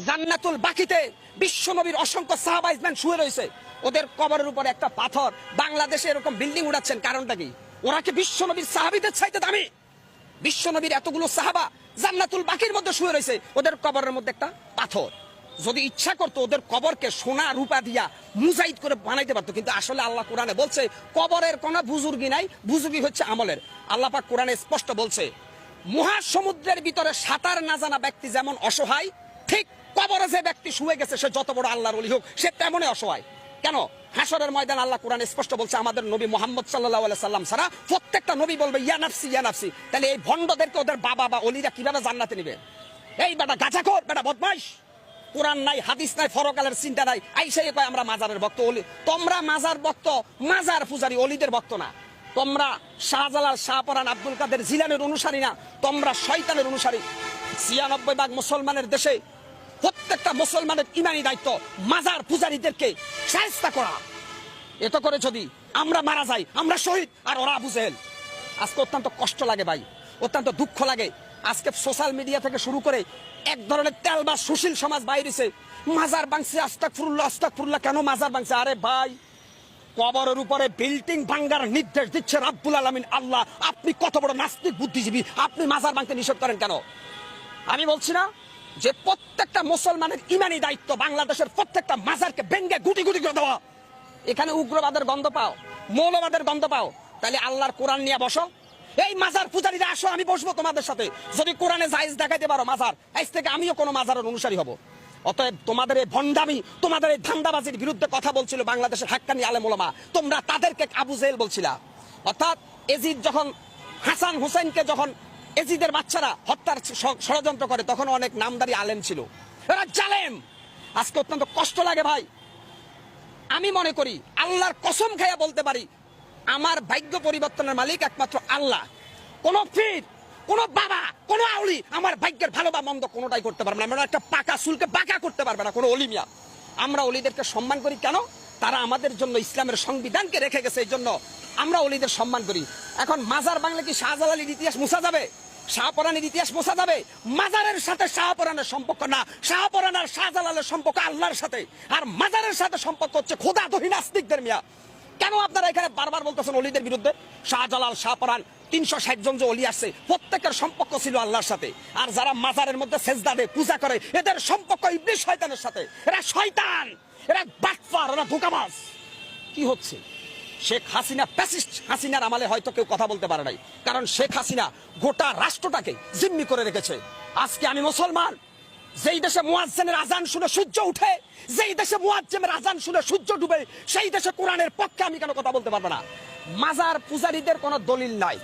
জান্নাতুল বাকিতে বিশ্বনবীর অসংখ্য সাহাবা ইজমান শুয়ে রয়েছে, ওদের কবরের উপরে একটা পাথর। বাংলাদেশে এরকম বিল্ডিং উড়াচ্ছেন, কারণটা কি? ওরা কি বিশ্বনবীর সাহাবীদের চাইতে দামি? বিশ্বনবীর এতগুলো সাহাবা জান্নাতুল বাকির মধ্যে শুয়ে রয়েছে, ওদের কবরের মধ্যে একটা পাথর। যদি ইচ্ছা করতো ওদের কবরকে সোনা রূপা দিয়া মুজাইদ করে বানাইতে পারতো, কিন্তু আসলে আল্লাহ কোরআনে বলছে কবরের কোনো বুজুর্গি নাই, বুজুর্গি হচ্ছে আমলের। আল্লাহ পাক কোরআনে স্পষ্ট বলছে মহাসমুদ্রের ভিতরে সাঁতার না জানা ব্যক্তি যেমন অসহায়, ঠিক কবরে যে ব্যক্তি শুয়ে গেছে সে যত বড় আল্লাহর ওলি হোক সে তেমনই অসহায়। কেন? হাসরের ময়দান আল্লাহ কোরআনে স্পষ্ট বলছে আমাদের নবী মুহাম্মদ সাল্লাল্লাহু আলাইহি সাল্লাম ছাড়া প্রত্যেকটা নবী বলবে ইয়া নাফসি ইয়া নাফসি। তাহলে এই ভণ্ডদেরকে ওদের বাবা বা ওলিরা কিভাবে জান্নাতে নেবে? এই বেটা গাঁজাখোর, বেটা বদমাইশ, কোরআন নাই, হাদিস নাই, ফরকালের চিন্তা নাই, আইসাই কয় আমরা মাজারের ভক্ত। ওলি তোমরা মাজার ভক্ত, মাজার পূজারী, অলিদের ভক্ত না। তোমরা শাহজালাল, শাহপরান, আব্দুল কাদের জিলানের অনুসারী না, তোমরা শয়তানের অনুসারী। ৯৬% মুসলমানের দেশে প্রত্যেকটা মুসলমানের ইমানি দায়িত্ব মাজার পূজারীদেরকে শায়েস্তা করা। এত করে যদি আমরা মারা যাই, আমরা শহীদ, আর ওরা আবু জেহেল। আজকে অত্যন্ত কষ্ট লাগে ভাই, অত্যন্ত দুঃখ লাগে। আজকে সোশ্যাল মিডিয়া থেকে শুরু করে এক ধরনের তেলবাজ সুশীল সমাজ বাইরেছে, মাজার ভাঙছে, আস্তাগফিরুল্লাহ আস্তাগফিরুল্লাহ। কেন মাজার ভাঙছে? আরে ভাই, কবরের উপরে বিল্ডিং ভাঙ্গার নির্দেশ দিচ্ছে রাব্বুল আলামিন আল্লাহ। আপনি কত বড় নাস্তিক বুদ্ধিজীবী, আপনি মাজার ভাঙতে নিষেধ করেন কেন? আমি বলছি না যে প্রত্যেকটা মুসলমানের ইমানি দায়িত্ব বাংলাদেশের প্রত্যেকটা মাজারকে ভেঙ্গে গুটি গুটি করে দেওয়া। এখানে উগ্রবাদের গন্ধ পাও, মৌলবাদের গন্ধ পাও, তাহলে আল্লাহর কোরআন নিয়ে বসো। এই মাজার পূজারীরা আসো, আমি বসবো তোমাদের সাথে। যদি কোরআনে জায়েজ দেখাইতে পারো মাজার, আজ থেকে আমিও কোনো মাজারের অনুসারী হব। অতএব তোমাদের এই ভণ্ডামি, তোমাদের এই ধান্দাবাজির বিরুদ্ধে কথা বলছিল বাংলাদেশের হাক্কানি আলেম ওলামা। তোমরা তাদেরকে আবু জেহেল বলছিলা। অর্থাৎ এজিদ যখন হাসান হুসাইনকে যখন এজিদের বাচ্চারা হত্যার ষড়যন্ত্র করে, তখন অনেক নামদারি আলেম ছিল, এরা জালেম। আজকে অত্যন্ত কষ্ট লাগে ভাই। আমি মনে করি আল্লাহর কসম খাইয়া বলতে পারি আমার ভাগ্য পরিবর্তনের মালিক একমাত্র আল্লাহ। কোন পীর, কোন বাবা, কোন আউলি আমার ভাগ্যের ভালো বা মন্দ কোনোটাই করতে পারবে না। আমরা একটা পাকা চুলকে বাঁকা করতে পারবে না কোনো অলিমিয়া। আমরা অলিদেরকে সম্মান করি কেন? তারা আমাদের জন্য ইসলামের সংবিধানকে রেখে গেছে, এই জন্য আমরা অলিদের সম্মান করি। এখন মাজার বাংলা কি শাহজালালের ইতিহাস মুছা যাবে? শাহপরানের ইতিহাস মোছা যাবে? মাজারের সাথে শাহপরানের সম্পর্ক না, শাহপরান আর শাহজালালের সম্পর্ক আল্লাহর সাথে, আর মাজারের সাথে সম্পর্ক হচ্ছে খোদাদহী নাস্তিকদের। মিয়া, কেন আপনারা এখানে বারবার বলতেছেন অলিদের বিরুদ্ধে? শাহজালাল, শাহপরান, ৩৬০ জন যে অলি আসছে প্রত্যেকের সম্পর্ক ছিল আল্লাহর সাথে। আর যারা মাজারের মধ্যে সেজদা দেয়, পূজা করে, এদের সম্পর্ক ইবলিস শয়তানের সাথে। এরা শয়তান, এরা বাটপার, এরা ধোঁকাবাজ। কি হচ্ছে? শেখ হাসিনা প্যাসিস্ট, হাসিনার আমলে হয়তো কেউ কথা বলতে পারে নাই, কারণ শেখ হাসিনা গোটা রাষ্ট্রটাকে জিম্মি করে রেখেছে। আজকে আমি মুসলমান, যেই দেশে মুয়াজ্জিনের আজান শুনে সূর্য উঠে, যেই দেশে মুয়াজ্জিনের আজান শুনে সূর্য ডুবে, সেই দেশে কোরআনের পক্ষে আমি কেন কথা বলতে পারবো না? মাজার পূজারীদের কোনো দলিল নাই।